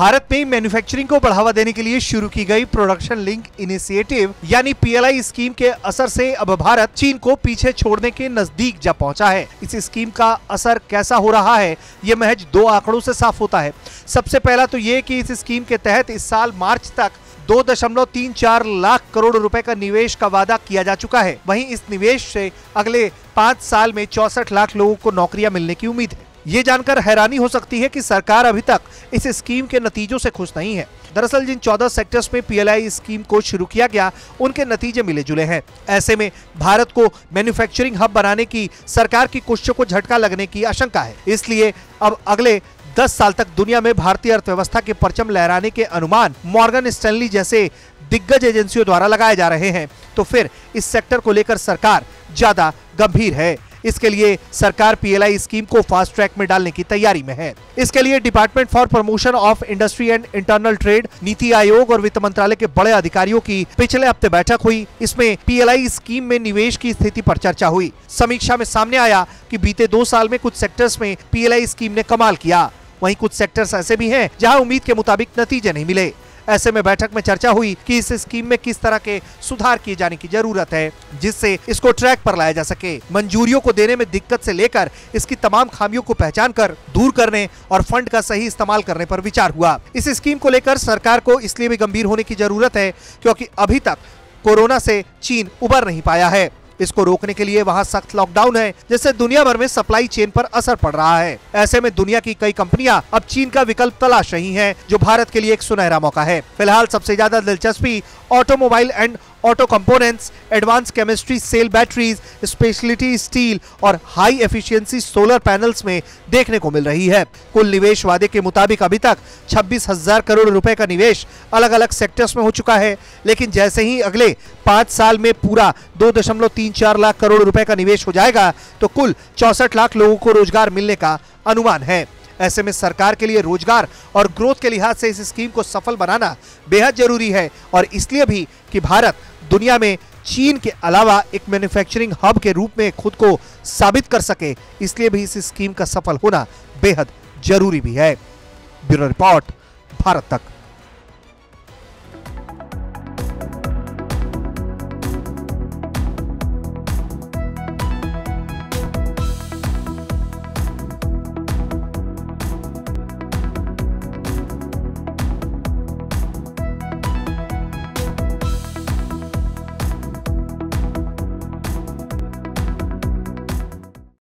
भारत में मैन्युफैक्चरिंग को बढ़ावा देने के लिए शुरू की गई प्रोडक्शन लिंक इनिशिएटिव यानी पीएलआई स्कीम के असर से अब भारत चीन को पीछे छोड़ने के नजदीक जा पहुंचा है। इस स्कीम का असर कैसा हो रहा है, ये महज 2 आंकड़ों से साफ होता है। सबसे पहला तो ये कि इस स्कीम के तहत इस साल मार्च तक 2.34 लाख करोड़ रुपए का निवेश का वादा किया जा चुका है। वहीं इस निवेश से अगले 5 साल में 64 लाख लोगों को नौकरियां मिलने की उम्मीद है। ये जानकर हैरानी हो सकती है कि सरकार अभी तक इस स्कीम के नतीजों से खुश नहीं है। दरअसल जिन 14 सेक्टर्स में पीएलआई स्कीम को शुरू किया गया, उनके नतीजे मिले जुले हैं। ऐसे में भारत को मैन्युफैक्चरिंग हब बनाने की सरकार की कोशिशों को झटका लगने की आशंका है। इसलिए अब अगले 10 साल तक दुनिया में भारतीय अर्थव्यवस्था के परचम लहराने के अनुमान मॉर्गन स्टैनली जैसे दिग्गज एजेंसियों द्वारा लगाए जा रहे हैं। तो फिर इस सेक्टर को लेकर सरकार ज्यादा गंभीर है। इसके लिए सरकार पीएलआई स्कीम को फास्ट ट्रैक में डालने की तैयारी में है। इसके लिए department for promotion of industry and internal trade, NITI Aayog और वित्त मंत्रालय के बड़े अधिकारियों की पिछले हफ्ते बैठक हुई। इसमें पीएलआई स्कीम में निवेश की स्थिति पर चर्चा हुई। समीक्षा में सामने आया कि बीते 2 साल में कुछ सेक्टर्स में पीएलआई स्कीम ने कमाल किया, वहीं कुछ सेक्टर्स ऐसे भी हैं जहां उम्मीद के मुताबिक नतीजे नहीं मिले। ऐसे में बैठक में चर्चा हुई कि इस स्कीम में किस तरह के सुधार किए जाने की जरूरत है, जिससे इसको ट्रैक पर लाया जा सके। मंजूरियों को देने में दिक्कत से लेकर इसकी तमाम खामियों को पहचान कर दूर करने और फंड का सही इस्तेमाल करने पर विचार हुआ। इस स्कीम को लेकर सरकार को इसलिए भी गंभीर होने की जरूरत है क्योंकि अभी तक कोरोना से चीन उबर नहीं पाया है। इसको रोकने के लिए वहां सख्त लॉकडाउन है, जिससे दुनिया भर में सप्लाई चेन पर असर पड़ रहा है। ऐसे में दुनिया की कई कंपनियां अब चीन का विकल्प तलाश रही हैं, जो भारत के लिए एक सुनहरा मौका है। फिलहाल सबसे ज्यादा दिलचस्पी automobile and auto components, advance chemistry cell batteries, speciality steel और हाई एफिशिएंसी सोलर पैनल्स में देखने को मिल रही है। कुल निवेश वादे के मुताबिक अभी तक 26,000 करोड़ रुपए का निवेश अलग अलग सेक्टर्स में हो चुका है, लेकिन जैसे ही अगले 5 साल में पूरा 2.34 लाख करोड़ रुपए का निवेश हो जाएगा तो कुल 64 लाख लोगों को रोजगार मिलने का अनुमान है। ऐसे में सरकार के लिए रोजगार और ग्रोथ के लिहाज से इस स्कीम को सफल बनाना बेहद जरूरी है, और इसलिए भी कि भारत दुनिया में चीन के अलावा एक मैन्युफैक्चरिंग हब के रूप में खुद को साबित कर सके, इसलिए भी इस स्कीम का सफल होना बेहद जरूरी भी है। ब्यूरो रिपोर्ट, भारत तक।